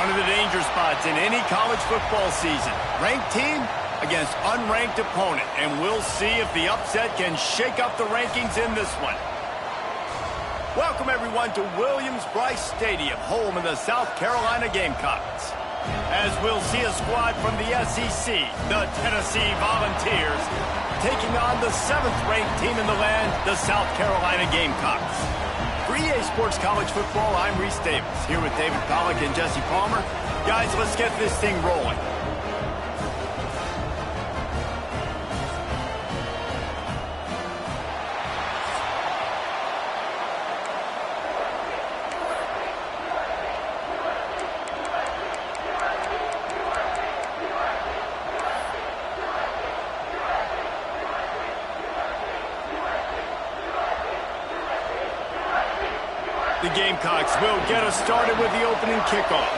One of the danger spots in any college football season. Ranked team against unranked opponent. And we'll see if the upset can shake up the rankings in this one. Welcome, everyone, to Williams-Brice Stadium, home of the South Carolina Gamecocks. As we'll see a squad from the SEC, the Tennessee Volunteers, taking on the 7th-ranked team in the land, the South Carolina Gamecocks. For EA Sports College Football, I'm Reese Davis, here with David Pollack and Jesse Palmer. Guys, let's get this thing rolling. The Gamecocks will get us started with the opening kickoff.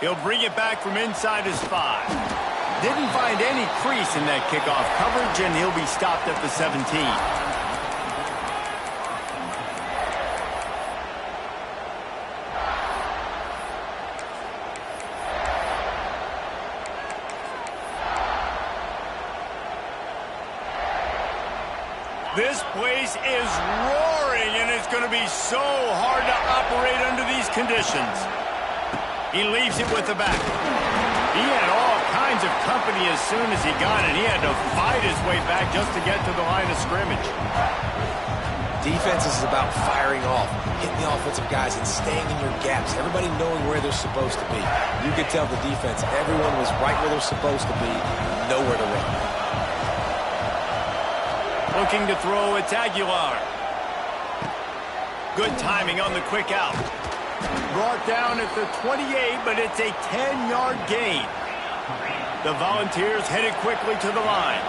He'll bring it back from inside his 5. Didn't find any crease in that kickoff coverage, and he'll be stopped at the 17. This place is roaring, and it's going to be so hard to operate under these conditions. He leaves it with the back. He had all kinds of company as soon as he got it. He had to fight his way back just to get to the line of scrimmage. Defense is about firing off, hitting the offensive guys, and staying in your gaps. Everybody knowing where they're supposed to be. You could tell the defense, everyone was right where they're supposed to be, nowhere to run. Looking to throw, it's Aguilar. Good timing on the quick out. Brought down at the 28, but it's a 10-yard gain. The Volunteers headed quickly to the line.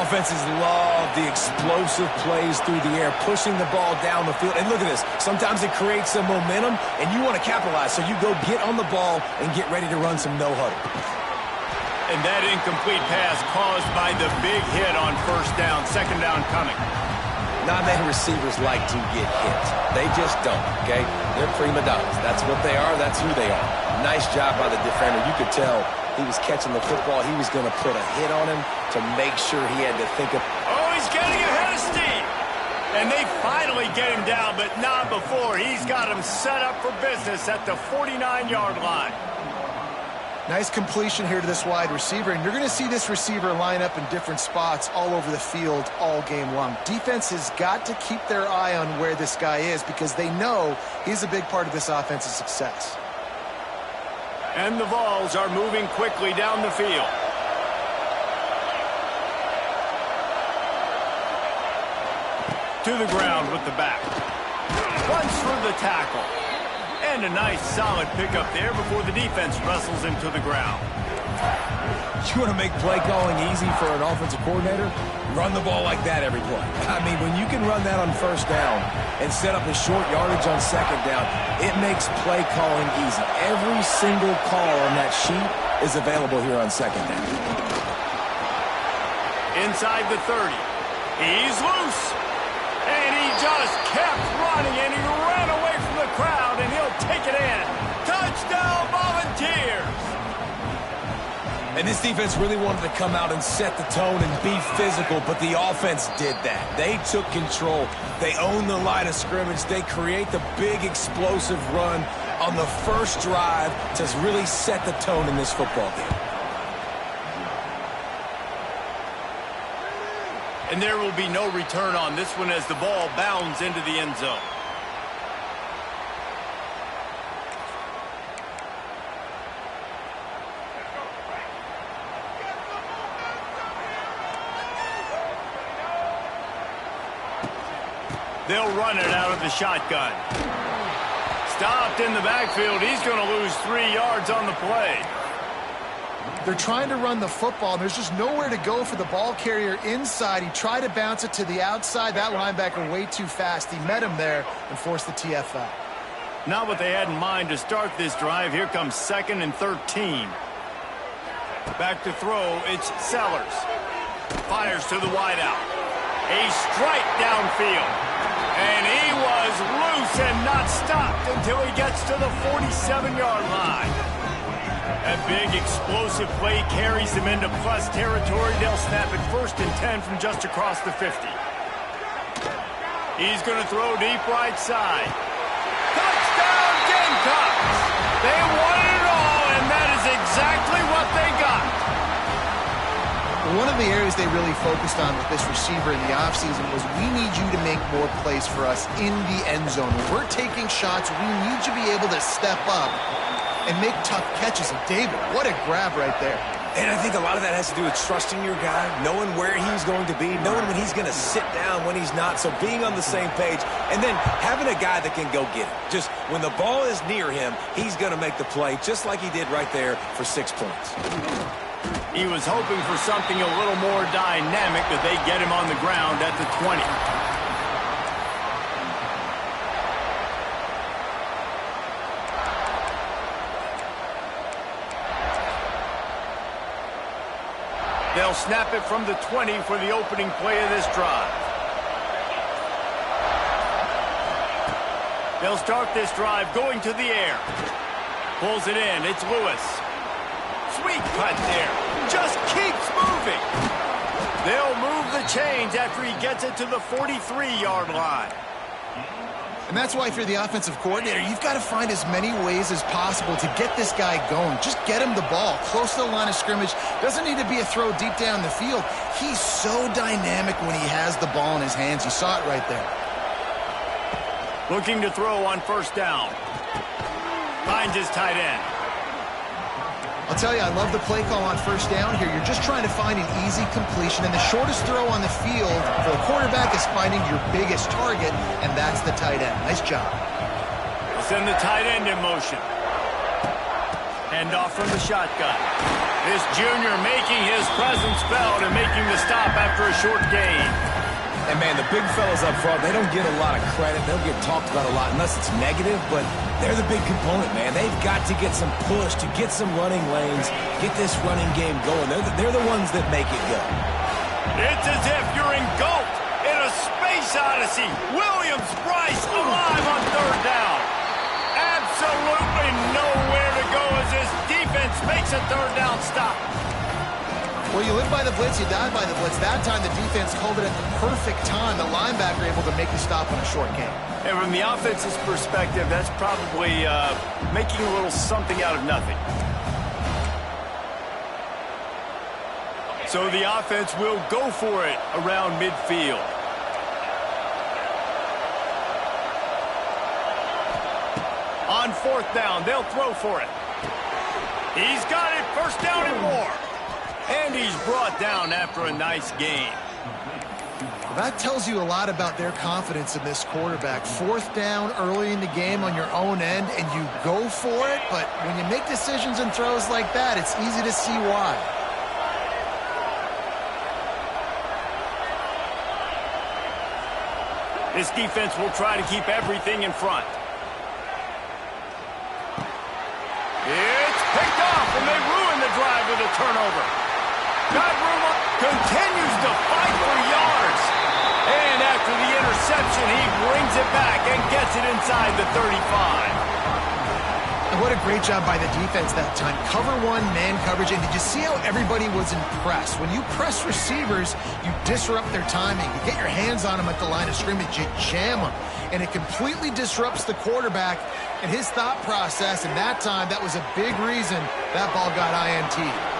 Offenses love the explosive plays through the air, pushing the ball down the field. And look at this. Sometimes it creates some momentum, and you want to capitalize. So you go get on the ball and get ready to run some no-huddle. And that incomplete pass caused by the big hit on first down, second down coming. Not many receivers like to get hit. They just don't, okay? They're prima donnas. That's what they are. That's who they are. Nice job by the defender. You could tell he was catching the football. He was going to put a hit on him to make sure he had to think of... Oh, he's getting ahead of steam. And they finally get him down, but not before. He's got him set up for business at the 49-yard line. Nice completion here to this wide receiver, and you're going to see this receiver line up in different spots all over the field all game long. Defense has got to keep their eye on where this guy is because they know he's a big part of this offense's success. And the Vols are moving quickly down the field. To the ground with the back. Runs through the tackle. And a nice solid pickup there before the defense wrestles him to the ground. You want to make play calling easy for an offensive coordinator? Run the ball like that every play. I mean, when you can run that on first down and set up a short yardage on second down, it makes play calling easy. Every single call on that sheet is available here on second down. Inside the 30. He's loose. And he just kept running, and he ran away from the crowd, and he'll take it in. Touchdown, Volunteers! And this defense really wanted to come out and set the tone and be physical, but the offense did that. They took control. They owned the line of scrimmage. They create the big explosive run on the first drive to really set the tone in this football game. And there will be no return on this one as the ball bounds into the end zone. They'll run it out of the shotgun. Stopped in the backfield. He's going to lose 3 yards on the play. They're trying to run the football, and there's just nowhere to go for the ball carrier inside. He tried to bounce it to the outside. That linebacker way too fast. He met him there and forced the TFL. Not what they had in mind to start this drive. Here comes 2nd and 13. Back to throw, it's Sellers. Fires to the wideout. A strike downfield. And he was loose and not stopped until he gets to the 47-yard line. That big explosive play carries them into plus territory. They'll snap it 1st and 10 from just across the 50. He's going to throw deep right side. Touchdown Gamecocks! They wanted it all, and that is exactly what they got. One of the areas they really focused on with this receiver in the offseason was we need you to make more plays for us in the end zone. When we're taking shots, we need you to be able to step up and make tough catches. And David, what a grab right there. And I think a lot of that has to do with trusting your guy, knowing where he's going to be, knowing when he's going to sit down, when he's not, so being on the same page, and then having a guy that can go get it. Just when the ball is near him, he's going to make the play, just like he did right there for 6 points. He was hoping for something a little more dynamic, that they get him on the ground at the 20. They'll snap it from the 20 for the opening play of this drive. They'll start this drive going to the air. Pulls it in. It's Lewis. Sweet cut there. Just keeps moving. They'll move the chains after he gets it to the 43-yard line. And that's why if you're the offensive coordinator, you've got to find as many ways as possible to get this guy going. Just get him the ball close to the line of scrimmage. Doesn't need to be a throw deep down the field. He's so dynamic when he has the ball in his hands. You saw it right there. Looking to throw on 1st down. Finds his tight end. I'll tell you, I love the play call on 1st down here. You're just trying to find an easy completion, and the shortest throw on the field for the quarterback is finding your biggest target, and that's the tight end. Nice job. Send the tight end in motion. Hand off from the shotgun. This junior making his presence felt and making the stop after a short gain. And, man, the big fellas up front, they don't get a lot of credit. They'll get talked about a lot unless it's negative, but they're the big component, man. They've got to get some push, to get some running lanes, get this running game going. They're the ones that make it go. It's as if you're engulfed in a space odyssey. Williams-Brice alive on 3rd down. Absolutely nowhere to go as this defense makes a 3rd down stop. Well, you live by the blitz, you die by the blitz. That time the defense called it at the perfect time. The linebacker able to make the stop on a short game. And from the offense's perspective, that's probably making a little something out of nothing. So the offense will go for it around midfield. On 4th down, they'll throw for it. He's got it, 1st down and more. And he's brought down after a nice game. Well, that tells you a lot about their confidence in this quarterback. 4th down early in the game on your own end, and you go for it. But when you make decisions and throws like that, it's easy to see why. This defense will try to keep everything in front. It's picked off, and they ruin the drive with a turnover. Got room up, continues to fight for yards. And after the interception, he brings it back and gets it inside the 35. And what a great job by the defense that time. Cover 1, man coverage. And did you see how everybody was impressed? When you press receivers, you disrupt their timing. You get your hands on them at the line of scrimmage. You jam them. And it completely disrupts the quarterback and his thought process. And that time, that was a big reason that ball got INT'd.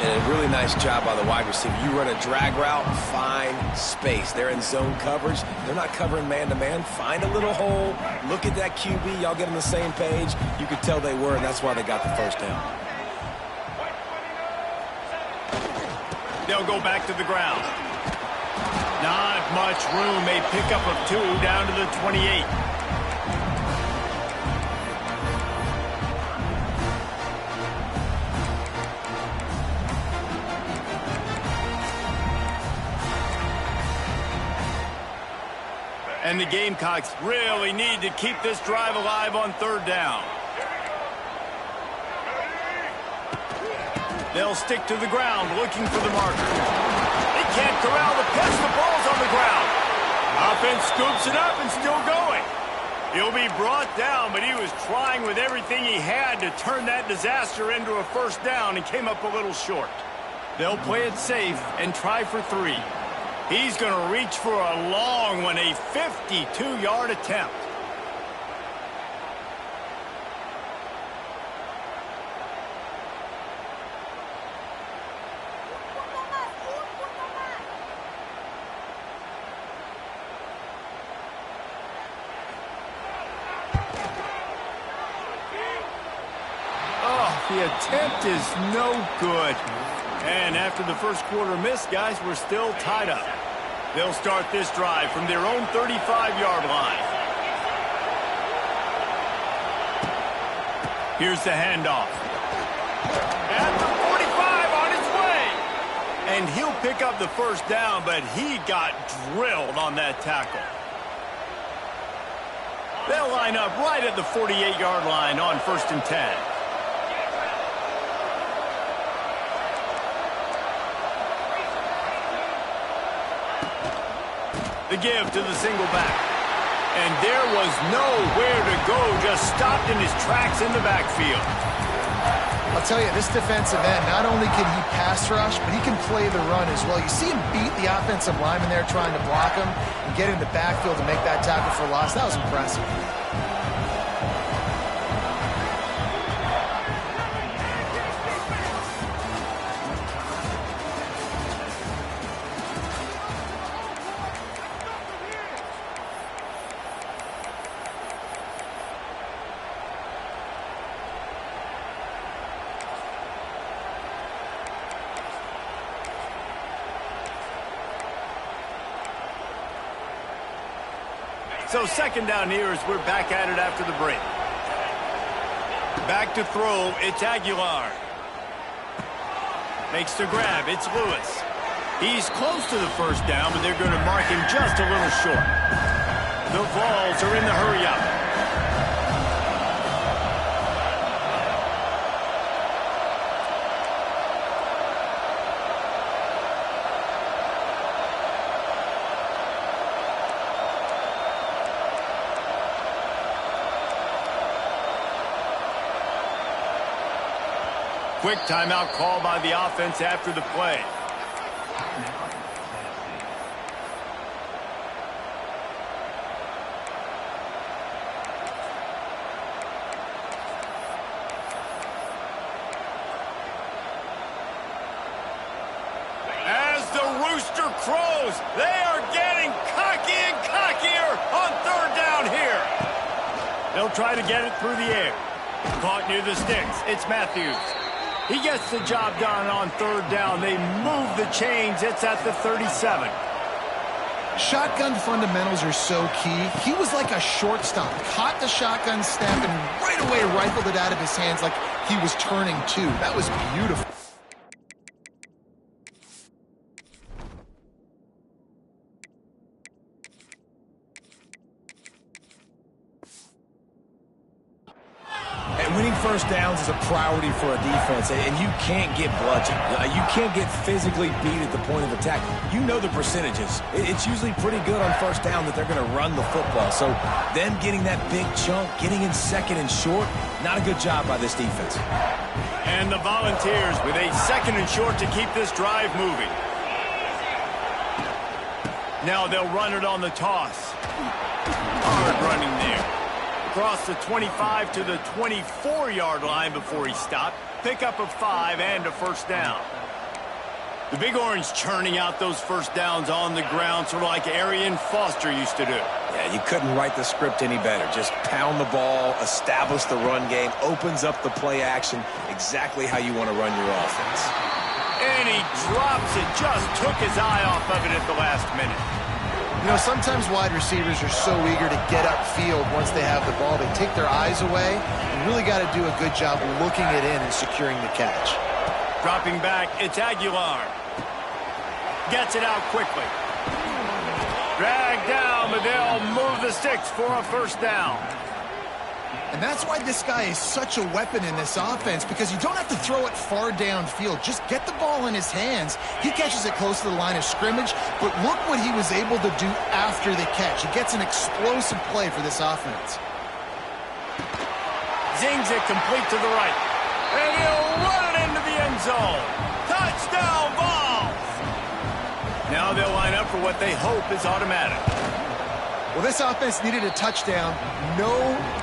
And a really nice job by the wide receiver. You run a drag route, find space. They're in zone coverage. They're not covering man-to-man. Find a little hole. Look at that QB. Y'all get on the same page. You could tell they were, and that's why they got the 1st down. They'll go back to the ground. Not much room. A pickup of 2 down to the 28. And the Gamecocks really need to keep this drive alive on 3rd down. They'll stick to the ground looking for the marker. They can't corral the pitch. The ball's on the ground. Offense scoops it up and still going. He'll be brought down, but he was trying with everything he had to turn that disaster into a first down and came up a little short. They'll play it safe and try for 3. He's going to reach for a long one, a 52-yard attempt. The attempt is no good. And after the first quarter miss, guys, we're still tied up. They'll start this drive from their own 35-yard line. Here's the handoff. At the 45 on its way. And he'll pick up the first down, but he got drilled on that tackle. They'll line up right at the 48-yard line on 1st and 10. The give to the single back. And there was nowhere to go, just stopped in his tracks in the backfield. I'll tell you, this defensive end, not only can he pass rush, but he can play the run as well. You see him beat the offensive lineman there trying to block him and get in the backfield to make that tackle for loss. That was impressive. So 2nd down here as we're back at it after the break. Back to throw, it's Aguilar. Makes the grab, it's Lewis. He's close to the first down, but they're going to mark him just a little short. The Vols are in the hurry-up. Quick timeout call by the offense after the play. As the rooster crows, they are getting cocky and cockier on 3rd down here. They'll try to get it through the air. Caught near the sticks. It's Matthews. He gets the job done on 3rd down. They move the chains. It's at the 37. Shotgun fundamentals are so key. He was like a shortstop. Caught the shotgun snap and right away rifled it out of his hands like he was turning 2. That was beautiful. Winning first downs is a priority for a defense, and you can't get bludgeoned. You can't get physically beat at the point of attack. You know the percentages. It's usually pretty good on first down that they're going to run the football. So them getting that big chunk, getting in 2nd and short, not a good job by this defense. And the Volunteers with a 2nd and short to keep this drive moving. Now they'll run it on the toss. Hard running there. Across the 25 to the 24-yard line before he stopped. Pick up a 5 and a first down. The Big Orange churning out those first downs on the ground, sort of like Arian Foster used to do. Yeah, you couldn't write the script any better. Just pound the ball, establish the run game, opens up the play action, exactly how you want to run your offense. And he drops it, just took his eye off of it at the last minute. You know, sometimes wide receivers are so eager to get upfield once they have the ball. They take their eyes away. You really got to do a good job looking it in and securing the catch. Dropping back, it's Aguilar. Gets it out quickly. Dragged down, but they'll move the sticks for a first down. And that's why this guy is such a weapon in this offense, because you don't have to throw it far downfield. Just get the ball in his hands. He catches it close to the line of scrimmage, but look what he was able to do after the catch. He gets an explosive play for this offense. Zings it complete to the right. And he'll run it into the end zone. Touchdown, Vols! Now they'll line up for what they hope is automatic. Well, this offense needed a touchdown. No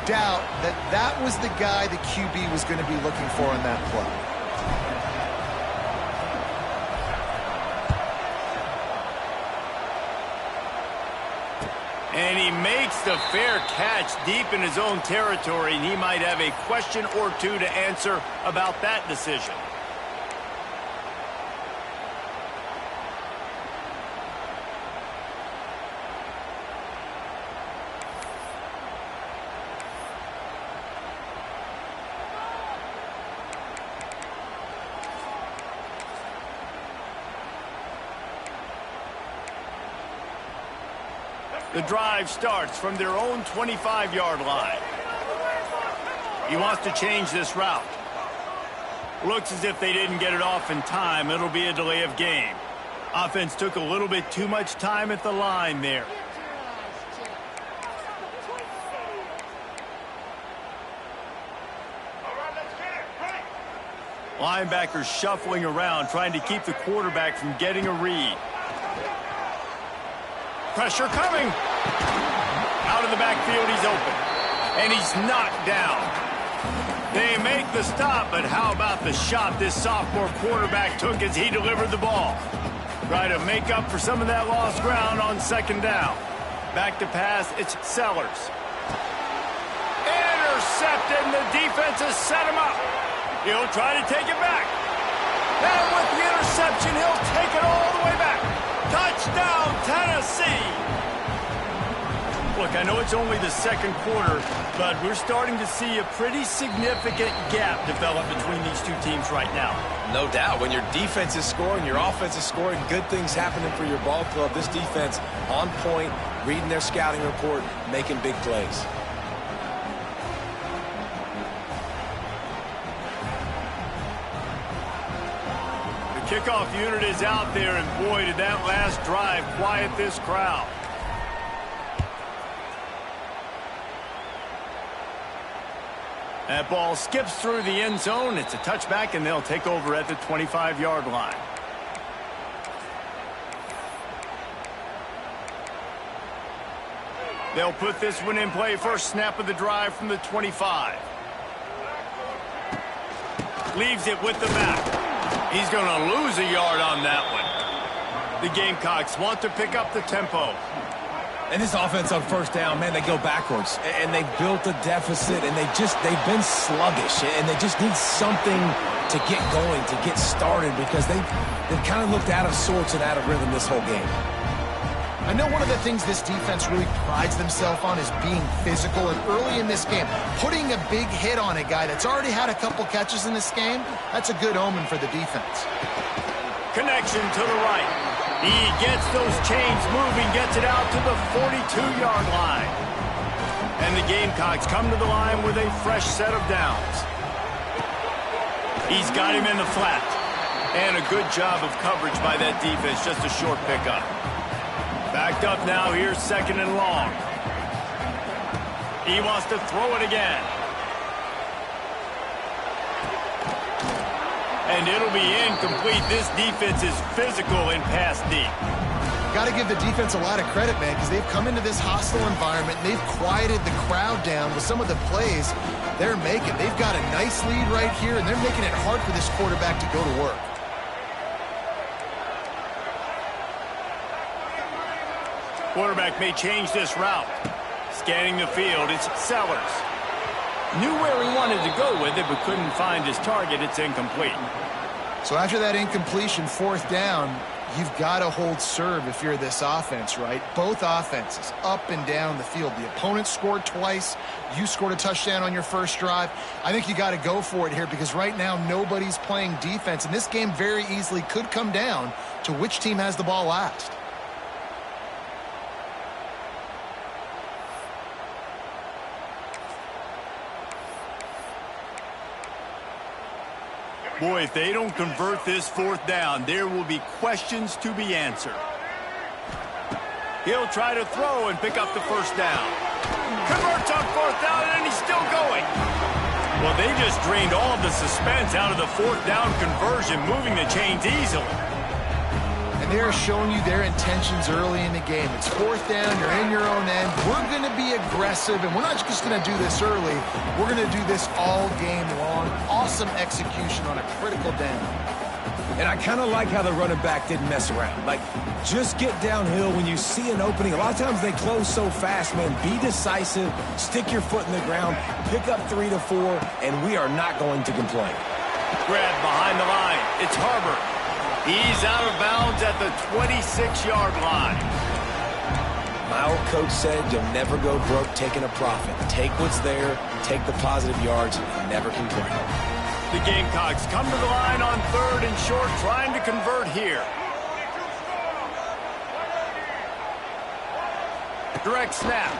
doubt that that was the guy the QB was going to be looking for on that play. And he makes the fair catch deep in his own territory, and he might have a question or two to answer about that decision. The drive starts from their own 25-yard line. He wants to change this route. Looks as if they didn't get it off in time. It'll be a delay of game. Offense took a little bit too much time at the line there. Linebackers shuffling around, trying to keep the quarterback from getting a read. Pressure coming. Out of the backfield, he's open. And he's knocked down. They make the stop, but how about the shot this sophomore quarterback took as he delivered the ball? Try to make up for some of that lost ground on second down. Back to pass, it's Sellers. Intercepted, and the defense has set him up. He'll try to take it back. And with the interception, he'll take it all the way back. Touchdown, Tennessee! Look, I know it's only the second quarter, but we're starting to see a pretty significant gap develop between these two teams right now. No doubt. When your defense is scoring, your offense is scoring, good things happening for your ball club. This defense on point, reading their scouting report, making big plays. Kickoff unit is out there, and boy, did that last drive quiet this crowd. That ball skips through the end zone. It's a touchback, and they'll take over at the 25-yard line. They'll put this one in play. First snap of the drive from the 25. Leaves it with the back. He's going to lose a yard on that one. The Gamecocks want to pick up the tempo. And this offense on first down, man, they go backwards. And they've built a deficit, and they've been sluggish. And they just need something to get going, to get started, because they've kind of looked out of sorts and out of rhythm this whole game. I know one of the things this defense really prides themselves on is being physical, and early in this game, putting a big hit on a guy that's already had a couple catches in this game, that's a good omen for the defense. Connection to the right. He gets those chains moving, gets it out to the 42-yard line. And the Gamecocks come to the line with a fresh set of downs. He's got him in the flat. And a good job of coverage by that defense, just a short pickup. Backed up now, here's second and long. He wants to throw it again. And it'll be incomplete. This defense is physical and pass deep. Got to give the defense a lot of credit, man, because they've come into this hostile environment. And they've quieted the crowd down with some of the plays they're making. They've got a nice lead right here, and they're making it hard for this quarterback to go to work. Quarterback may change this route. Scanning the field, it's Sellers. Knew where he wanted to go with it, but couldn't find his target. It's incomplete. So after that incompletion, fourth down, you've got to hold serve if you're this offense, right? Both offenses up and down the field. The opponent scored twice. You scored a touchdown on your first drive. I think you got to go for it here, because right now nobody's playing defense, and this game very easily could come down to which team has the ball last. Boy, if they don't convert this fourth down, there will be questions to be answered. He'll try to throw and pick up the first down. Converts on fourth down, and he's still going. Well, they just drained all of the suspense out of the fourth down conversion, moving the chains easily. And they're showing you their intentions early in the game. It's fourth down, you're in your own end. We're going to be aggressive, and we're not just going to do this early. We're going to do this all game long. Awesome execution on a critical down. And I kind of like how the running back didn't mess around. Like, just get downhill when you see an opening. A lot of times they close so fast, man. Be decisive, stick your foot in the ground, pick up 3 to 4, and we are not going to complain. Grab behind the line. It's Harbor. He's out of bounds at the 26-yard line. My old coach said you'll never go broke taking a profit. Take what's there, take the positive yards, and never complain. The Gamecocks come to the line on 3rd and short, trying to convert here. Direct snap.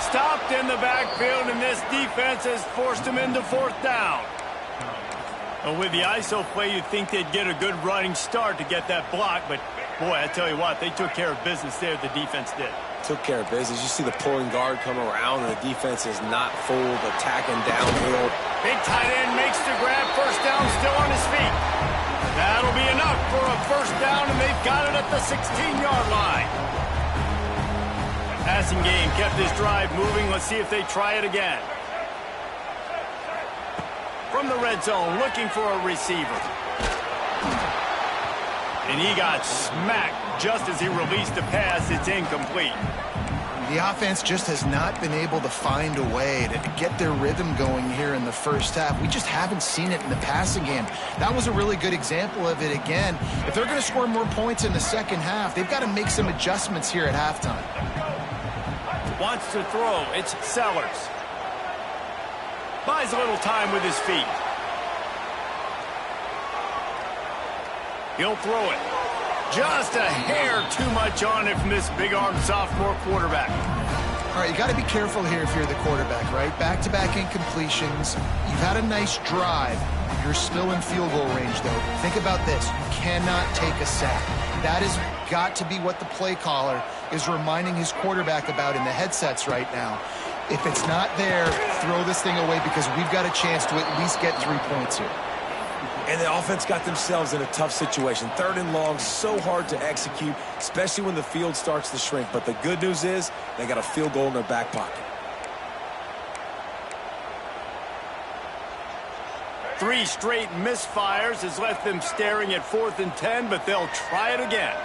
Stopped in the backfield, and this defense has forced him into fourth down. Well, with the ISO play, you'd think they'd get a good running start to get that block, but boy, I tell you what, they took care of business there, the defense did. Took care of business. You see the pulling guard come around, and the defense is not fooled, attacking downhill. Big tight end makes the grab, first down, still on his feet. That'll be enough for a first down, and they've got it at the 16-yard line. Passing game kept this drive moving. Let's see if they try it again. From the red zone, looking for a receiver. And he got smacked just as he released the pass. It's incomplete. The offense just has not been able to find a way to get their rhythm going here in the first half. We just haven't seen it in the passing game. That was a really good example of it again. If they're going to score more points in the second half, they've got to make some adjustments here at halftime. Wants to throw. It's Sellers. Buys a little time with his feet. He'll throw it. Just a hair too much on it from this big-armed sophomore quarterback. All right, you got to be careful here if you're the quarterback, right? Back-to-back incompletions. You've had a nice drive. You're still in field goal range, though. Think about this. You cannot take a sack. That has got to be what the play caller is reminding his quarterback about in the headsets right now. If it's not there, throw this thing away because we've got a chance to at least get 3 points here. And the offense got themselves in a tough situation. 3rd and long, so hard to execute, especially when the field starts to shrink. But the good news is they got a field goal in their back pocket. 3 straight misfires has left them staring at 4th and 10, but they'll try it again.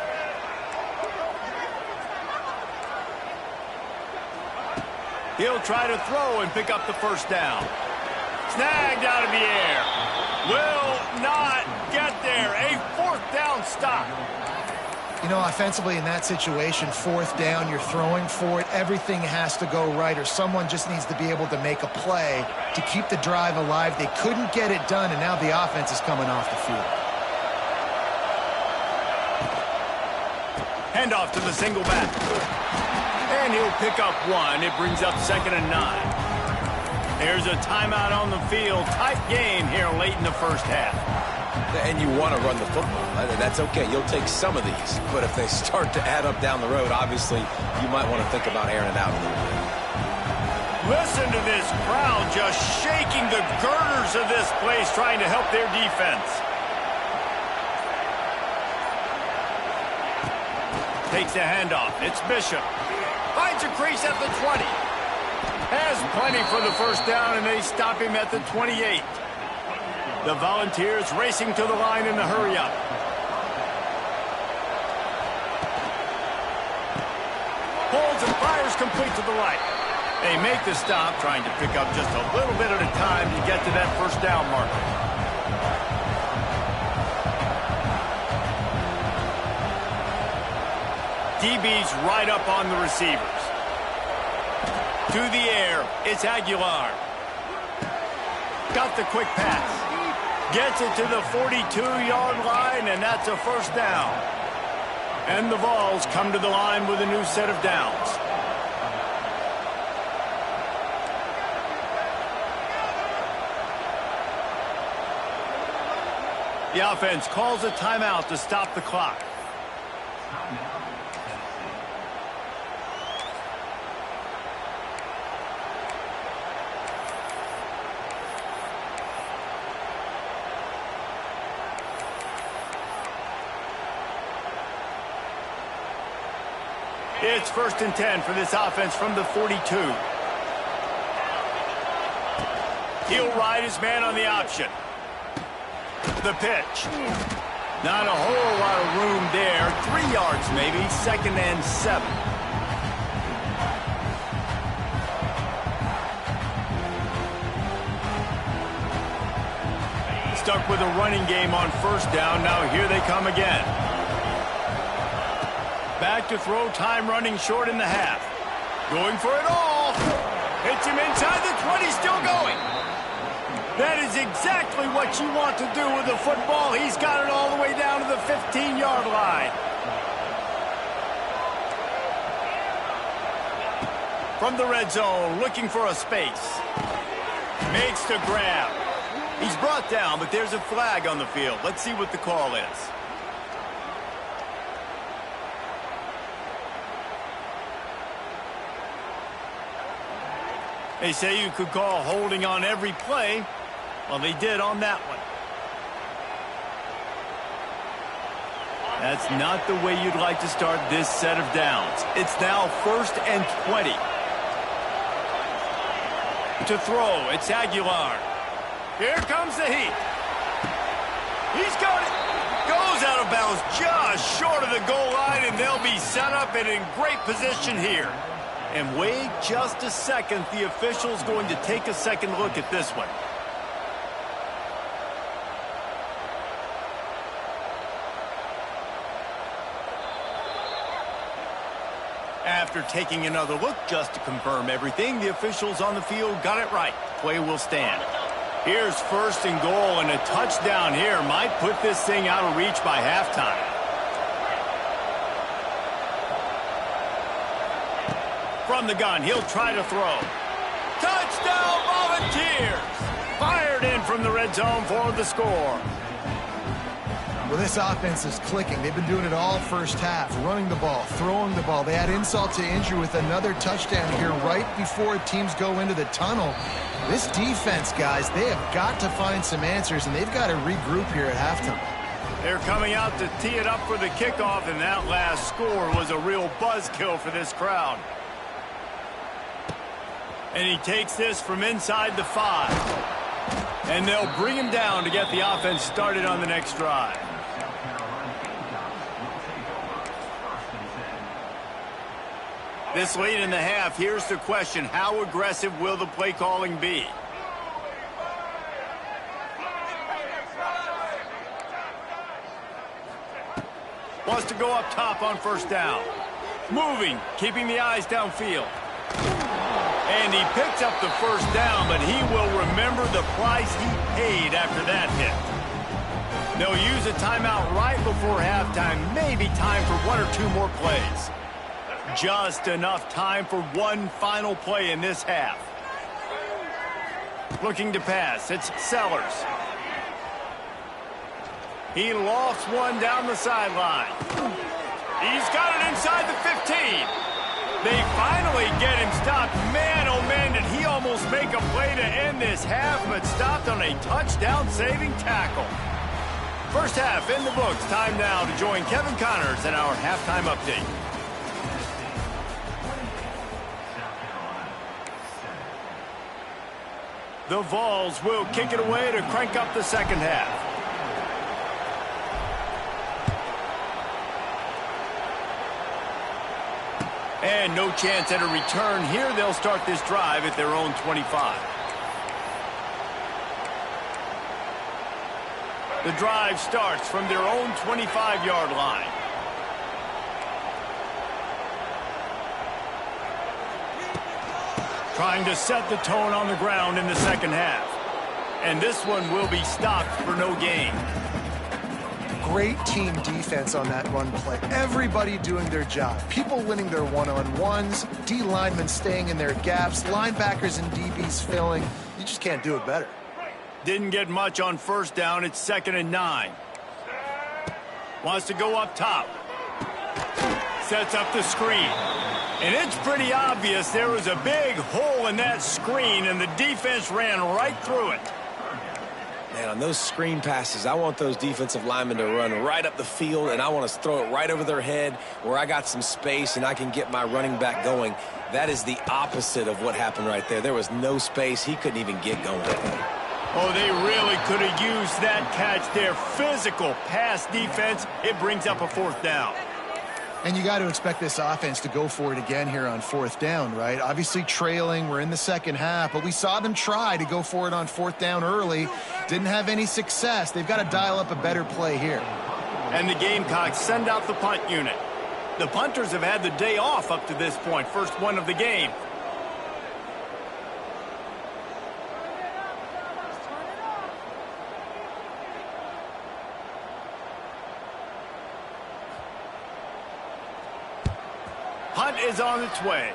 He'll try to throw and pick up the first down. Snagged out of the air. Will not get there. A 4th down stop. You know, offensively in that situation, 4th down, you're throwing for it. Everything has to go right, or someone just needs to be able to make a play to keep the drive alive. They couldn't get it done, and now the offense is coming off the field. Handoff to the single back. And he'll pick up 1. It brings up 2nd and 9. There's a timeout on the field. Tight game here late in the first half. And you want to run the football. That's okay. You'll take some of these. But if they start to add up down the road, obviously, you might want to think about airing it out a little bit. Listen to this crowd just shaking the girders of this place, trying to help their defense. Takes the handoff. It's Bishop. Finds a crease at the 20. Has plenty for the first down, and they stop him at the 28. The Volunteers racing to the line in the hurry-up. Pulls and fires complete to the right. They make the stop, trying to pick up just a little bit at a time to get to that first down marker. DB's right up on the receivers. To the air, it's Aguilar. Got the quick pass. Gets it to the 42-yard line, and that's a first down. And the Vols come to the line with a new set of downs. The offense calls a timeout to stop the clock. It's 1st and 10 for this offense from the 42. He'll ride his man on the option. The pitch. Not a whole lot of room there. 3 yards maybe. 2nd and 7. Stuck with a running game on 1st down. Now here they come again. Back to throw, time running short in the half. Going for it all. Hits him inside the 20, still going. That is exactly what you want to do with the football. He's got it all the way down to the 15-yard line. From the red zone, looking for a space. Makes the grab. He's brought down, but there's a flag on the field. Let's see what the call is. They say you could call holding on every play. Well, they did on that one. That's not the way you'd like to start this set of downs. It's now 1st and 20. To throw, it's Aguilar. Here comes the heat. He's got it. Goes out of bounds just short of the goal line, and they'll be set up and in great position here. And wait just a second. The official's going to take a second look at this one. After taking another look just to confirm everything, the officials on the field got it right. Play will stand. Here's 1st and goal, and a touchdown here might put this thing out of reach by halftime. From the gun, he'll try to throw. Touchdown, Volunteers! Fired in from the red zone for the score. Well, this offense is clicking. They've been doing it all 1st half, running the ball, throwing the ball. They add insult to injury with another touchdown here right before teams go into the tunnel. This defense, guys, they have got to find some answers, and they've got to regroup here at halftime. They're coming out to tee it up for the kickoff, and that last score was a real buzzkill for this crowd. And he takes this from inside the 5. And they'll bring him down to get the offense started on the next drive. This late in the half, here's the question. How aggressive will the play calling be? Wants to go up top on 1st down. Moving, keeping the eyes downfield. And he picks up the 1st down, but he will remember the price he paid after that hit. They'll use a timeout right before halftime, maybe time for 1 or 2 more plays. Just enough time for one final play in this half. Looking to pass, it's Sellers. He lofts one down the sideline. He's got it inside the 15. They finally get him stopped. Man, oh man, did he almost make a play to end this half, but stopped on a touchdown-saving tackle. 1st half in the books. Time now to join Kevin Connors in our halftime update. The Vols will kick it away to crank up the 2nd half. And no chance at a return here. They'll start this drive at their own 25. The drive starts from their own 25-yard line. Trying to set the tone on the ground in the 2nd half. And this one will be stopped for no gain. Great team defense on that run play. Everybody doing their job. People winning their one-on-ones, D linemen staying in their gaps, linebackers and DBs filling. You just can't do it better. Didn't get much on 1st down. It's 2nd and 9. Wants to go up top. Sets up the screen. And it's pretty obvious there was a big hole in that screen, and the defense ran right through it. Man, on those screen passes, I want those defensive linemen to run right up the field, and I want to throw it right over their head where I got some space and I can get my running back going. That is the opposite of what happened right there. There was no space. He couldn't even get going. Oh, they really could have used that catch there. Physical pass defense. It brings up a 4th down. And you got to expect this offense to go for it again here on 4th down, right? Obviously trailing, we're in the second half, but we saw them try to go for it on 4th down early. Didn't have any success. They've got to dial up a better play here. And the Gamecocks send out the punt unit. The punters have had the day off up to this point. First one of the game. Punt is on its way.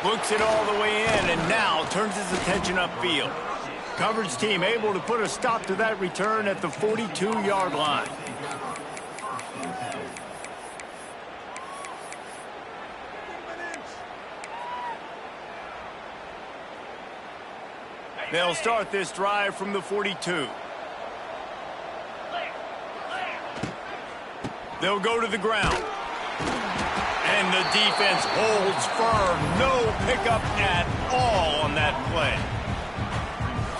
Looks it all the way in and now turns his attention upfield. Coverage team able to put a stop to that return at the 42-yard line. They'll start this drive from the 42. They'll go to the ground. And the defense holds firm. No pickup at all on that play.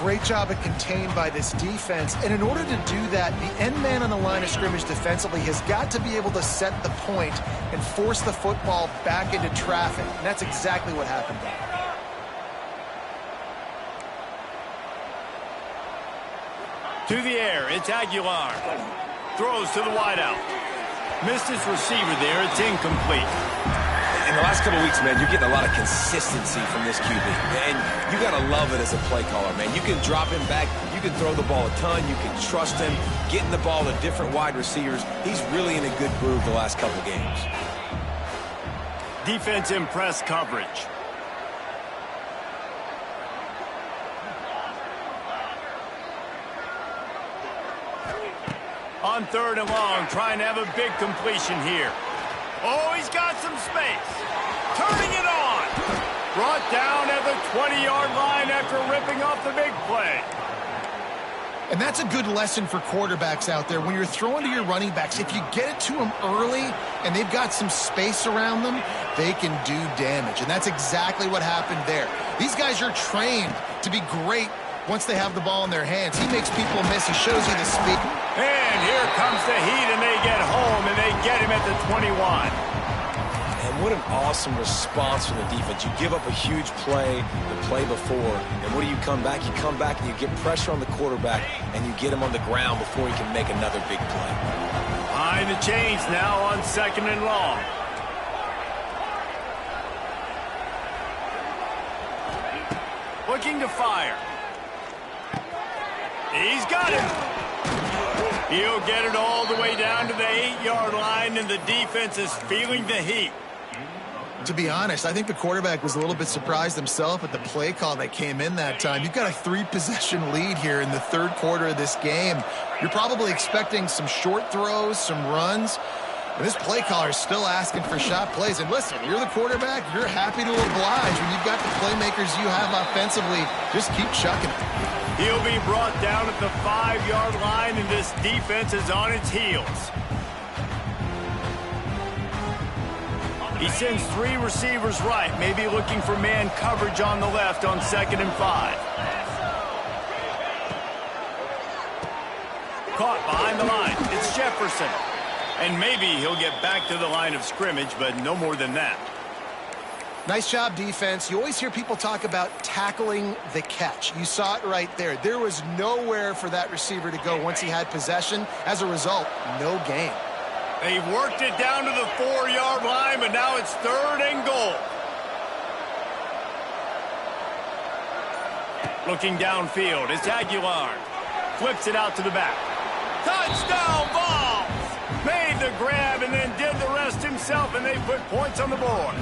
Great job of contained by this defense. And in order to do that, the end man on the line of scrimmage defensively has got to be able to set the point and force the football back into traffic. And that's exactly what happened there. To the air, it's Aguilar. Throws to the wideout. Missed his receiver there. It's incomplete. In the last couple of weeks, man, you're getting a lot of consistency from this QB. And you got to love it as a play caller, man. You can drop him back. You can throw the ball a ton. You can trust him. Getting the ball to different wide receivers. He's really in a good groove the last couple of games. Defense in press coverage. On 3rd and long, trying to have a big completion here. Oh, he's got some space. Turning it on. Brought down at the 20-yard line after ripping off the big play. And that's a good lesson for quarterbacks out there. When you're throwing to your running backs, if you get it to them early and they've got some space around them, they can do damage. And that's exactly what happened there. These guys are trained to be great once they have the ball in their hands. He makes people miss. He shows you the speed. And here comes the heat, and they get home, and they get him at the 21. And what an awesome response from the defense. You give up a huge play the play before, and what do you come back? You come back and you get pressure on the quarterback, and you get him on the ground before he can make another big play. Behind the chains now on 2nd and long. Looking to fire. He's got him. He'll get it all the way down to the 8-yard line, and the defense is feeling the heat. To be honest, I think the quarterback was a little bit surprised himself at the play call that came in that time. You've got a 3-possession lead here in the 3rd quarter of this game. You're probably expecting some short throws, some runs. And this play caller is still asking for shot plays. And listen, you're the quarterback. You're happy to oblige when you've got the playmakers you have offensively. Just keep chucking it. He'll be brought down at the 5-yard line, and this defense is on its heels. He sends 3 receivers right, maybe looking for man coverage on the left on 2nd and 5. Caught behind the line. It's Jefferson. And maybe he'll get back to the line of scrimmage, but no more than that. Nice job, defense. You always hear people talk about tackling the catch. You saw it right there. There was nowhere for that receiver to go once he had possession. As a result, no gain. They've worked it down to the 4-yard line, but now it's 3rd and goal. Looking downfield, it's Aguilar. Flips it out to the back. Touchdown ball! Made the grab and then did the rest himself, and they put points on the board.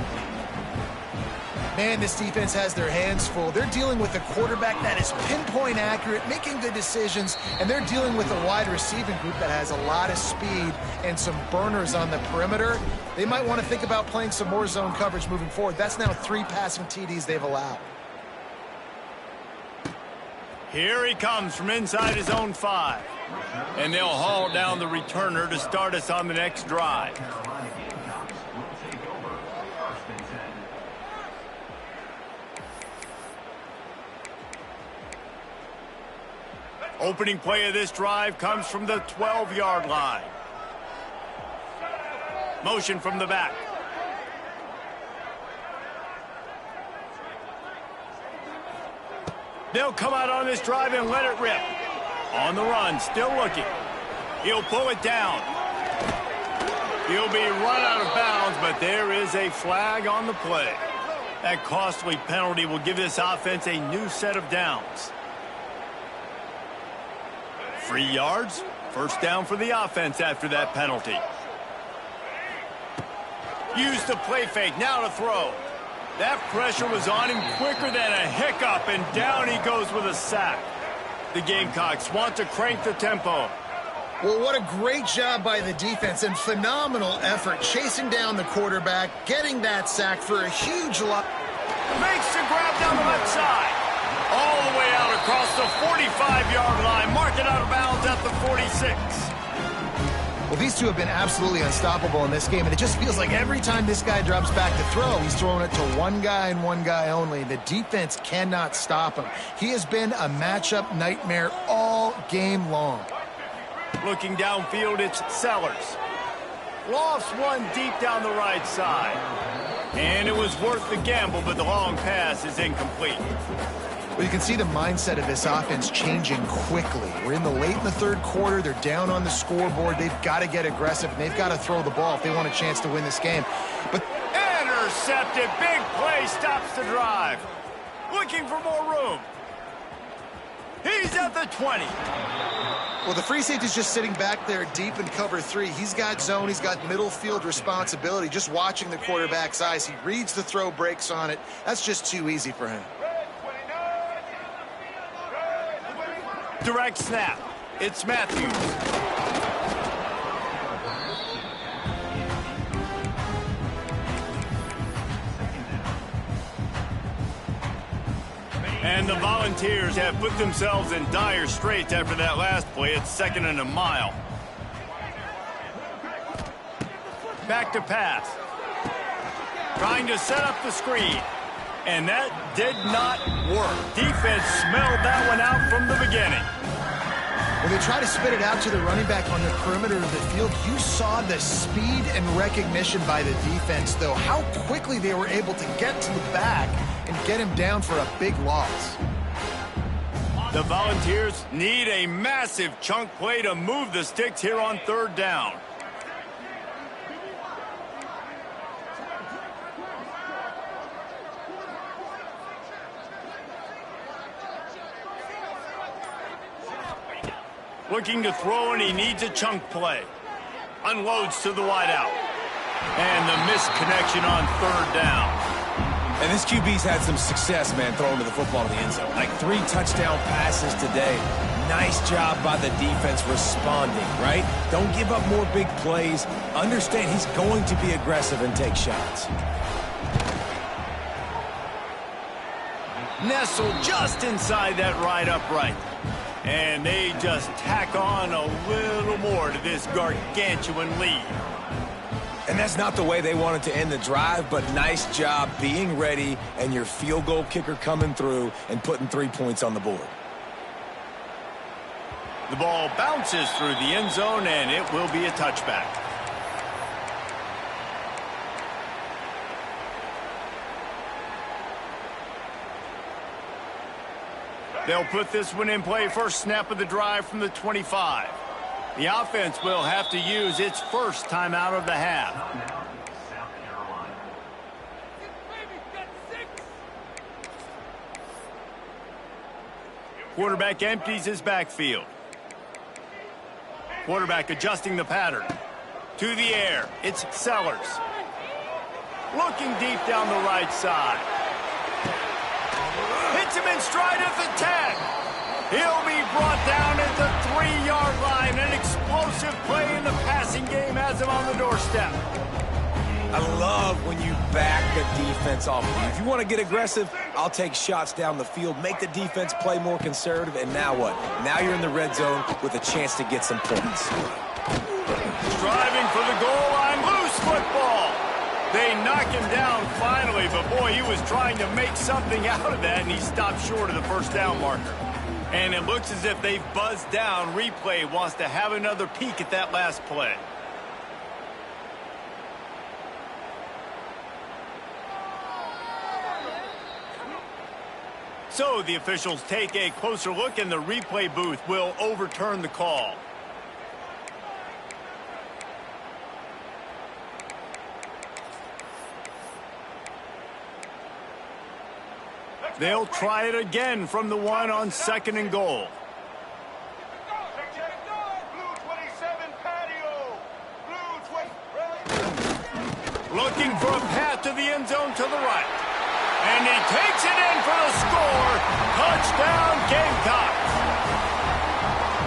Man, this defense has their hands full. They're dealing with a quarterback that is pinpoint accurate, making good decisions, and they're dealing with a wide receiving group that has a lot of speed and some burners on the perimeter. They might want to think about playing some more zone coverage moving forward. That's now 3 passing TDs they've allowed. Here he comes from inside his own 5. And they'll haul down the returner to start us on the next drive. Opening play of this drive comes from the 12-yard line. Motion from the back. They'll come out on this drive and let it rip. On the run, still looking. He'll pull it down. He'll be run out of bounds, but there is a flag on the play. That costly penalty will give this offense a new set of downs. 3 yards, first down for the offense after that penalty. Use the play fake, now to throw. That pressure was on him quicker than a hiccup, and down he goes with a sack. The Gamecocks want to crank the tempo. Well, what a great job by the defense and phenomenal effort chasing down the quarterback, getting that sack for a huge lot. Makes the grab down the left side. All the way out across the 45-yard line. Mark it out of bounds at the 46. Well, these two have been absolutely unstoppable in this game, and it just feels like every time this guy drops back to throw, he's throwing it to one guy and one guy only. The defense cannot stop him. He has been a matchup nightmare all game long. Looking downfield, it's Sellers. Lofts one deep down the right side. And it was worth the gamble, but the long pass is incomplete. Well, you can see the mindset of this offense changing quickly. We're late in the third quarter. They're down on the scoreboard. They've got to get aggressive, and they've got to throw the ball if they want a chance to win this game. But intercepted. Big play stops the drive. Looking for more room. He's at the 20. Well, the free safety's just sitting back there deep in cover 3. He's got zone. He's got middle field responsibility. Just watching the quarterback's eyes. He reads the throw, breaks on it. That's just too easy for him. Direct snap. It's Matthews. And the Volunteers have put themselves in dire straits after that last play. It's 2nd and a mile. Back to pass. Trying to set up the screen. And that did not work. Defense smelled that one out from the beginning. When they try to spit it out to the running back on the perimeter of the field, you saw the speed and recognition by the defense, though. How quickly they were able to get to the back and get him down for a big loss. The Volunteers need a massive chunk play to move the sticks here on 3rd down. Looking to throw, and he needs a chunk play. Unloads to the wideout. And the misconnection on 3rd down. And this QB's had some success, man, throwing to the football in the end zone. Like 3 touchdown passes today. Nice job by the defense responding, right? Don't give up more big plays. Understand he's going to be aggressive and take shots. Nestled just inside that right upright. And they just tack on a little more to this gargantuan lead. And that's not the way they wanted to end the drive, but nice job being ready and your field goal kicker coming through and putting 3 points on the board. The ball bounces through the end zone, and it will be a touchback. They'll put this one in play. First snap of the drive from the 25. The offense will have to use its first timeout of the half. Quarterback empties his backfield. Quarterback adjusting the pattern. To the air, it's Sellers. Looking deep down the right side. Gets him in stride at the 10. He'll be brought down at the 3-yard line. An explosive play in the passing game has him on the doorstep. I love when you back the defense off of you. If you want to get aggressive, I'll take shots down the field, make the defense play more conservative, and now what? Now you're in the red zone with a chance to get some points. Driving for the goal line, loose football. They knock him down finally, but boy, he was trying to make something out of that, and he stopped short of the first down marker. And it looks as if they've buzzed down. Replay wants to have another peek at that last play. So the officials take a closer look, and the replay booth will overturn the call. They'll try it again from the 1 on 2nd and goal. Looking for a path to the end zone to the right. And he takes it in for the score. Touchdown, Gamecocks.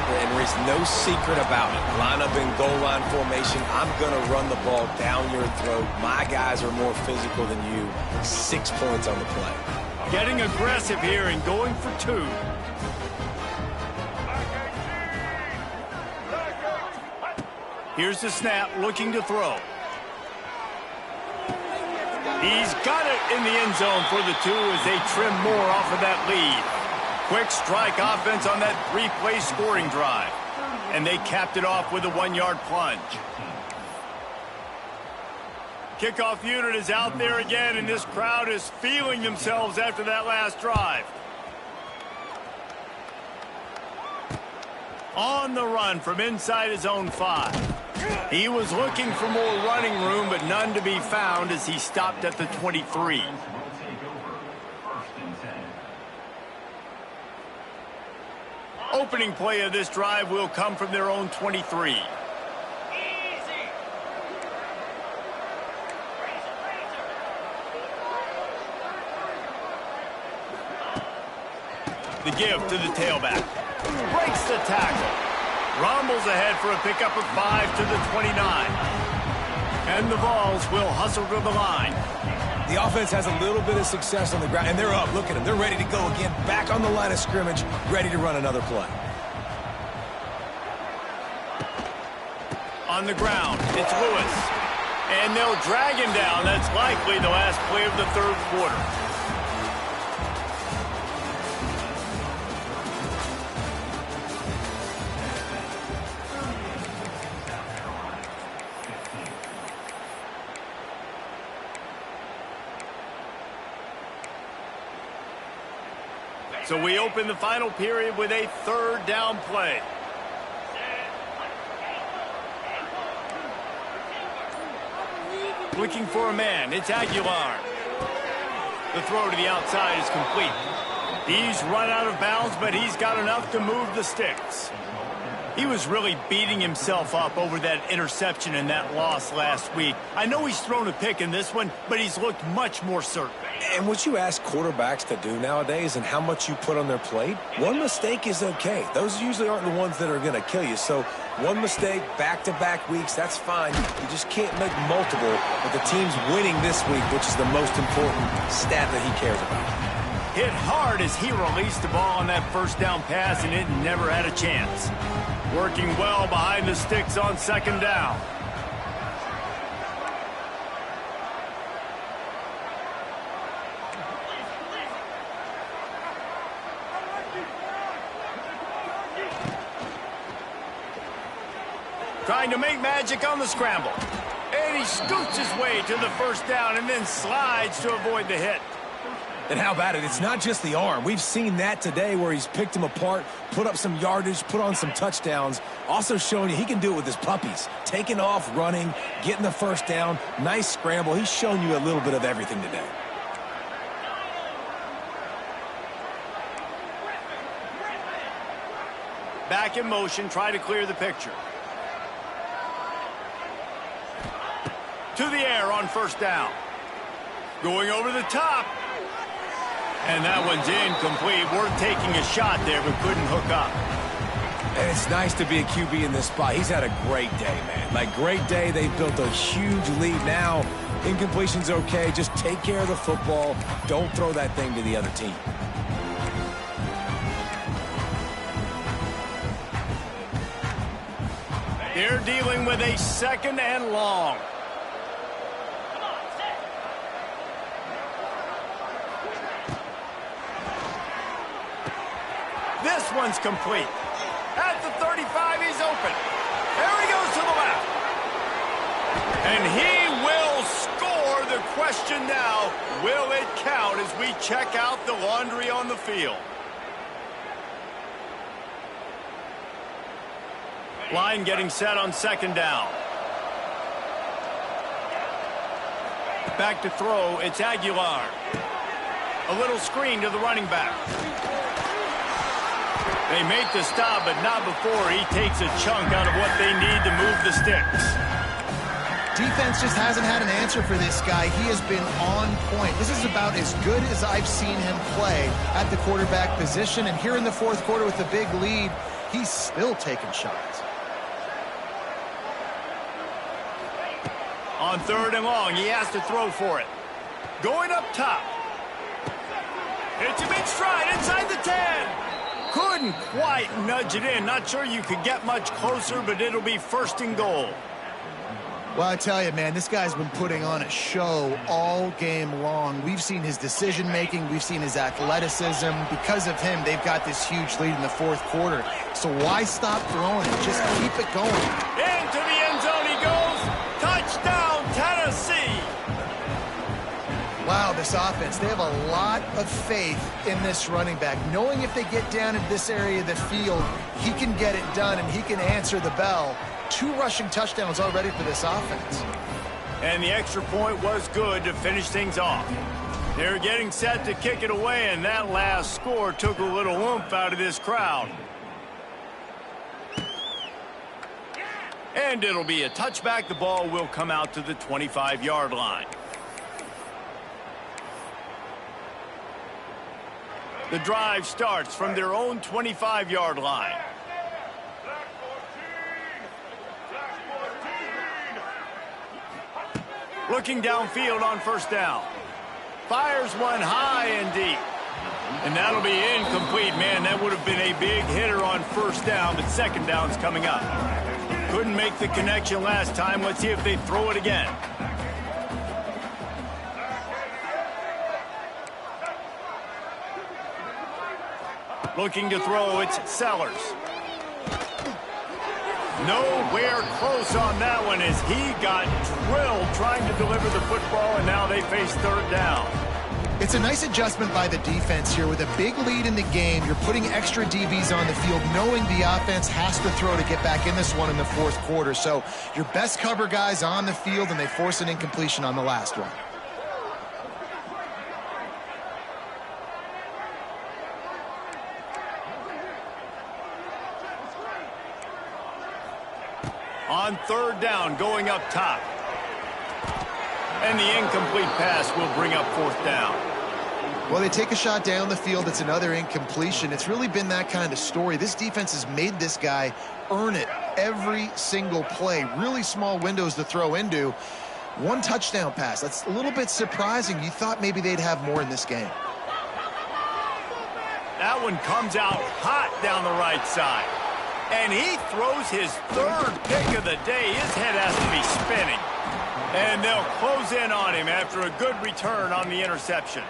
And there's no secret about it. Line up in goal line formation. I'm going to run the ball down your throat. My guys are more physical than you. 6 points on the play. Getting aggressive here and going for 2. Here's the snap, looking to throw. He's got it in the end zone for the 2 as they trim more off of that lead. Quick strike offense on that 3-play scoring drive. And they capped it off with a 1-yard plunge. Kickoff unit is out there again, and this crowd is feeling themselves after that last drive. On the run from inside his own 5. He was looking for more running room, but none to be found as he stopped at the 23. Opening play of this drive will come from their own 23. The give to the tailback. Breaks the tackle. Rumbles ahead for a pickup of 5 to the 29. And the Vols will hustle to the line. The offense has a little bit of success on the ground, and they're up. Look at them. They're ready to go again. Back on the line of scrimmage, ready to run another play. On the ground, it's Lewis. And they'll drag him down. That's likely the last play of the 3rd quarter. So we open the final period with a 3rd down play. Looking for a man. It's Aguilar. The throw to the outside is complete. He's run out of bounds, but he's got enough to move the sticks. He was really beating himself up over that interception and that loss last week. I know he's thrown a pick in this one, but he's looked much more certain. And what you ask quarterbacks to do nowadays and how much you put on their plate, one mistake is okay. Those usually aren't the ones that are going to kill you. So one mistake, back-to-back weeks, that's fine. You just can't make multiple, but the team's winning this week, which is the most important stat that he cares about. Hit hard as he released the ball on that 1st down pass, and it never had a chance. Working well behind the sticks on 2nd down. Trying to make magic on the scramble. And he scoots his way to the 1st down and then slides to avoid the hit. And how about it? It's not just the arm. We've seen that today where he's picked him apart, put up some yardage, put on some touchdowns. Also showing you he can do it with his puppies. Taking off, running, getting the 1st down. Nice scramble. He's shown you a little bit of everything today. Back in motion, try to clear the picture. To the air on 1st down. Going over the top. And that one's incomplete. Worth taking a shot there, but couldn't hook up. And it's nice to be a QB in this spot. He's had a great day, man. Like, great day. They've built a huge lead now. Incompletion's okay. Just take care of the football. Don't throw that thing to the other team. They're dealing with a 2nd and long. This one's complete. At the 35, he's open. There he goes to the left. And he will score. The question now, will it count as we check out the laundry on the field? Line getting set on 2nd down. Back to throw, it's Aguilar. A little screen to the running back. They make the stop, but not before he takes a chunk out of what they need to move the sticks. Defense just hasn't had an answer for this guy. He has been on point. This is about as good as I've seen him play at the quarterback position. And here in the 4th quarter with the big lead, he's still taking shots. On 3rd and long, he has to throw for it. Going up top. It's a big stride inside the 10. Couldn't quite nudge it in. Not sure you could get much closer, but it'll be 1st and goal. Well, I tell you, man, this guy's been putting on a show all game long. We've seen his decision-making. We've seen his athleticism. Because of him, they've got this huge lead in the 4th quarter. So why stop throwing it? Just keep it going. Into the end zone he goes. Touchdown, Tennessee. Wow, this offense, they have a lot of faith in this running back. Knowing if they get down in this area of the field, he can get it done and he can answer the bell. 2 rushing touchdowns already for this offense. And the extra point was good to finish things off. They're getting set to kick it away, and that last score took a little oomph out of this crowd. And it'll be a touchback. The ball will come out to the 25-yard line. The drive starts from their own 25-yard line. Looking downfield on 1st down. Fires one high and deep. And that'll be incomplete. Man, that would have been a big hitter on 1st down, but 2nd down's coming up. Couldn't make the connection last time. Let's see if they throw it again. Looking to throw, it's Sellers. Nowhere close on that one as he got drilled trying to deliver the football, and now they face 3rd down. It's a nice adjustment by the defense here. With a big lead in the game, you're putting extra DBs on the field, knowing the offense has to throw to get back in this one in the 4th quarter. So your best cover guys on the field, and they force an incompletion on the last one. On 3rd down, going up top. And the incomplete pass will bring up 4th down. Well, they take a shot down the field. It's another incompletion. It's really been that kind of story. This defense has made this guy earn it every single play. Really small windows to throw into. 1 touchdown pass. That's a little bit surprising. You thought maybe they'd have more in this game. That one comes out hot down the right side. And he throws his 3rd pick of the day. His head has to be spinning. And they'll close in on him after a good return on the interception.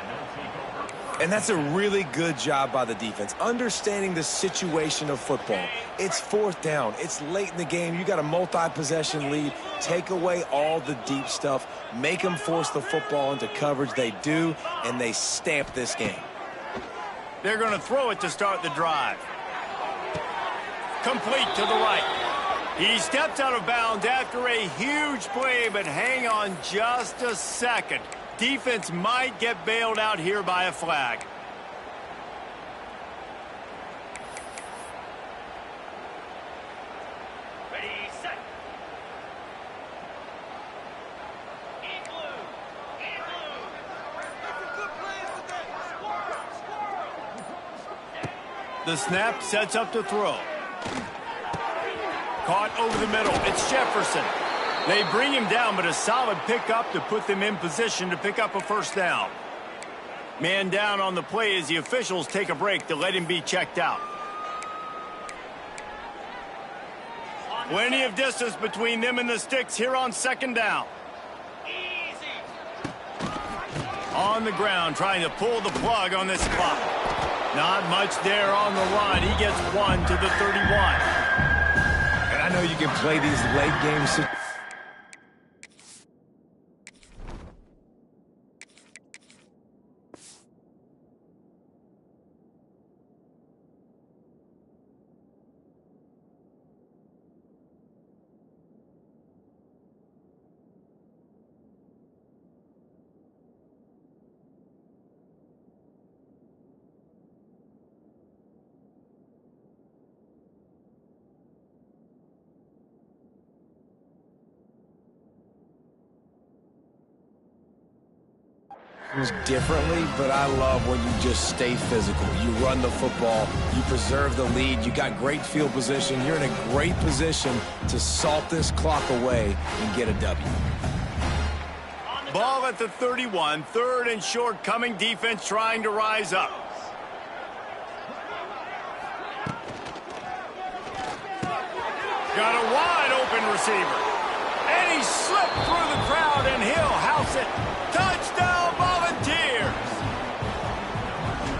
And that's a really good job by the defense, understanding the situation of football. It's 4th down. It's late in the game. You got a multi-possession lead. Take away all the deep stuff. Make them force the football into coverage. They do, and they stamp this game. They're going to throw it to start the drive. Complete to the right. He steps out of bounds after a huge play, but hang on just a second. Defense might get bailed out here by a flag. Ready, set. The snap sets up to throw. Caught over the middle. It's Jefferson. They bring him down, but a solid pickup to put them in position to pick up a first down. Man down on the play as the officials take a break to let him be checked out. Plenty of distance between them and the sticks here on second down. On the ground, trying to pull the plug on this clock. Not much there on the run. He gets 1 to the 31. And I know you can play these late games. Differently, but I love when you just stay physical. You run the football, you preserve the lead, you got great field position, you're in a great position to salt this clock away and get a W. Ball at the 31, third and short, coming defense trying to rise up. Got a wide open receiver. And he slipped through the crowd and he'll house it. Touchdown Volunteers!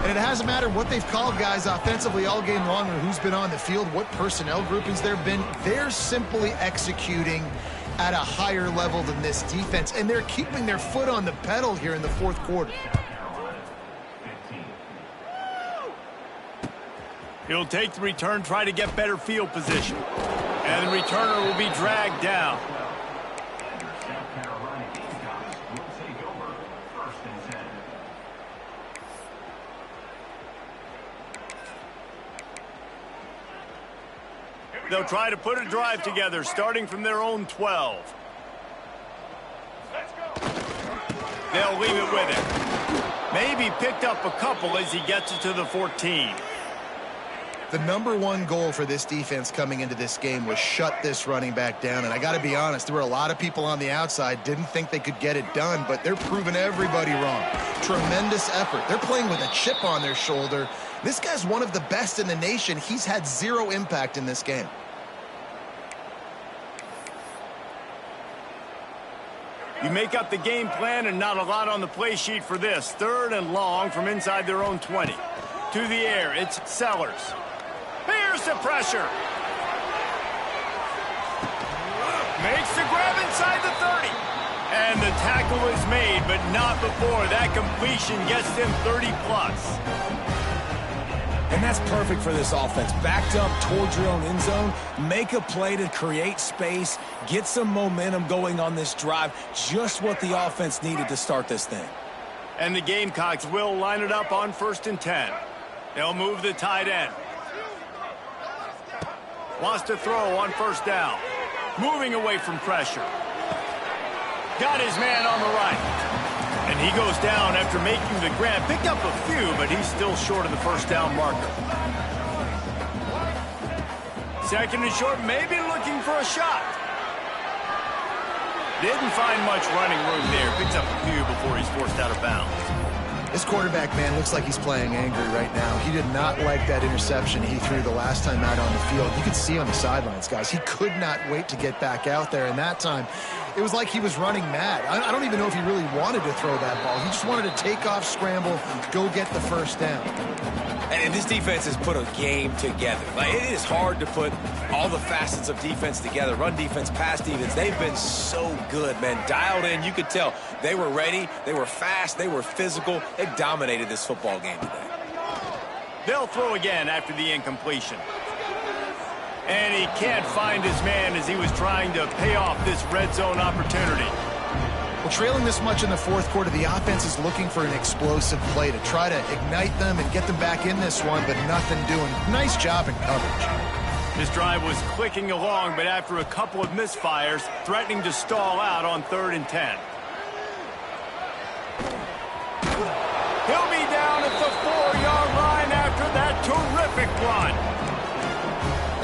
And it hasn't mattered what they've called guys offensively all game long or who's been on the field, what personnel groupings there have been. They're simply executing at a higher level than this defense, and they're keeping their foot on the pedal here in the fourth quarter. He'll take the return, try to get better field position. And the returner will be dragged down. They'll try to put a drive together, starting from their own 12. They'll leave it with him. Maybe picked up a couple as he gets it to the 14. The #1 goal for this defense coming into this game was shut this running back down. And I got to be honest, there were a lot of people on the outside didn't think they could get it done, but they're proving everybody wrong. Tremendous effort. They're playing with a chip on their shoulder. This guy's one of the best in the nation. He's had zero impact in this game. You make up the game plan and not a lot on the play sheet for this. Third and long from inside their own 20. To the air, it's Sellers. Here's the pressure. Makes the grab inside the 30. And the tackle is made, but not before that completion gets them 30+. And that's perfect for this offense. Backed up towards your own end zone, make a play to create space, get some momentum going on this drive. Just what the offense needed to start this thing. And the Gamecocks will line it up on 1st and 10. They'll move the tight end. Wants to throw on 1st down. Moving away from pressure. Got his man on the right. And he goes down after making the grab. Picked up a few, but he's still short of the 1st down marker. 2nd and short, maybe looking for a shot. Didn't find much running room there. Picks up a few before he's forced out of bounds. This quarterback, man, looks like he's playing angry right now. He did not like that interception he threw the last time out on the field. You could see on the sidelines, guys. He could not wait to get back out there, and that time it was like he was running mad. I don't even know if he really wanted to throw that ball. He just wanted to take off, scramble, go get the 1st down. And this defense has put a game together. Like, it is hard to put all the facets of defense together. Run defense, pass defense. They've been so good, man. Dialed in. You could tell they were ready. They were fast. They were physical. They dominated this football game today. They'll throw again after the incompletion. And he can't find his man as he was trying to pay off this red zone opportunity. Well, trailing this much in the fourth quarter, the offense is looking for an explosive play to try to ignite them and get them back in this one, but nothing doing. Nice job in coverage. This drive was clicking along, but after a couple of misfires, threatening to stall out on 3rd and 10. He'll be down at the 4-yard line after that terrific perfect run.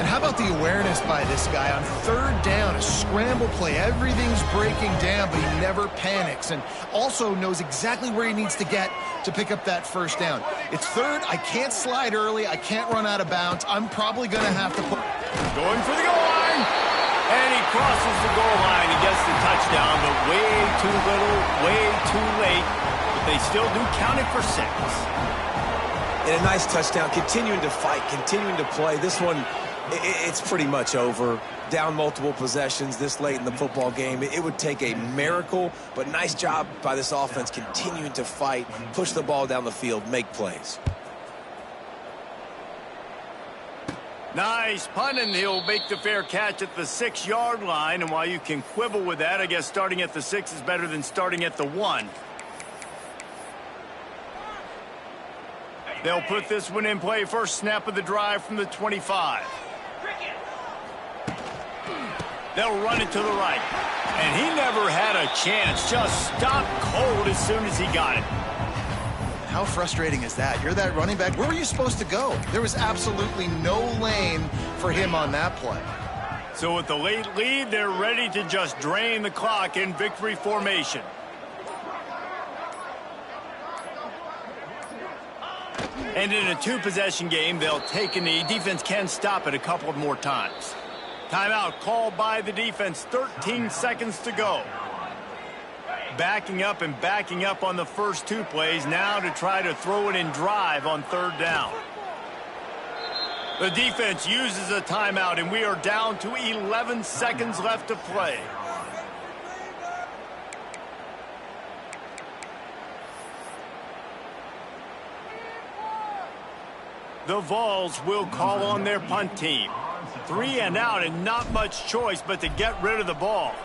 And how about the awareness by this guy on third down, a scramble play. Everything's breaking down, but he never panics and also knows exactly where he needs to get to pick up that first down. It's third. I can't slide early. I can't run out of bounds. I'm probably going to have to put... Going for the goal line. And he crosses the goal line and gets the touchdown, but way too little, way too late. But they still do count it for 6. And a nice touchdown, continuing to fight, continuing to play. This one, it's pretty much over. Down multiple possessions this late in the football game. It would take a miracle, but nice job by this offense continuing to fight, push the ball down the field, make plays. Nice punt, and he'll make the fair catch at the 6-yard line. And while you can quibble with that, I guess starting at the 6 is better than starting at the 1. They'll put this one in play. First snap of the drive from the 25. They'll run it to the right. And he never had a chance. Just stopped cold as soon as he got it. How frustrating is that? You're that running back. Where were you supposed to go? There was absolutely no lane for him on that play. So with the late lead, they're ready to just drain the clock in victory formation. And in a 2-possession game, they'll take a knee. Defense can stop it a couple of more times. Timeout called by the defense. 13 seconds to go. Backing up and backing up on the first 2 plays now to try to throw it in drive on third down. The defense uses a timeout, and we are down to 11 seconds left to play. The Vols will call on their punt team. 3 and out, and not much choice but to get rid of the ball.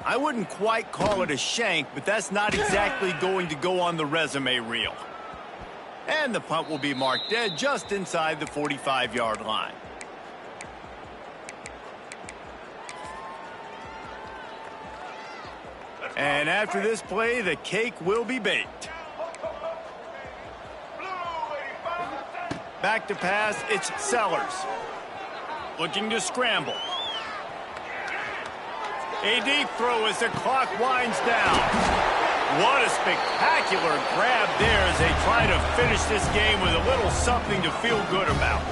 I wouldn't quite call it a shank, but that's not exactly going to go on the resume reel. And the punt will be marked dead just inside the 45-yard line. And after this play, the cake will be baked. Back to pass, it's Sellers. Looking to scramble. A deep throw as the clock winds down. What a spectacular grab there as they try to finish this game with a little something to feel good about.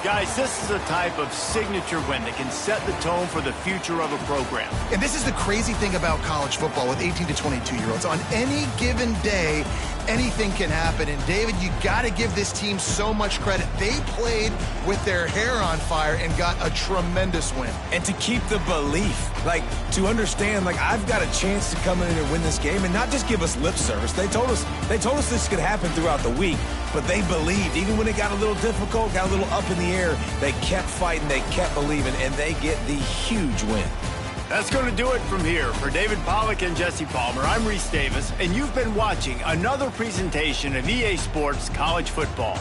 Guys, this is a type of signature win that can set the tone for the future of a program. And this is the crazy thing about college football with 18 to 22-year-olds. On any given day, anything can happen. And, David, you got to give this team so much credit. They played with their hair on fire and got a tremendous win. And to keep the belief, to understand, I've got a chance to come in and win this game and not just give us lip service. They told us this could happen throughout the week, but they believed. Even when it got a little difficult, got a little up in the air, they kept fighting, they kept believing, and they get the huge win. That's going to do it from here. For David Pollack and Jesse Palmer, I'm Reese Davis, and you've been watching another presentation of EA Sports College Football.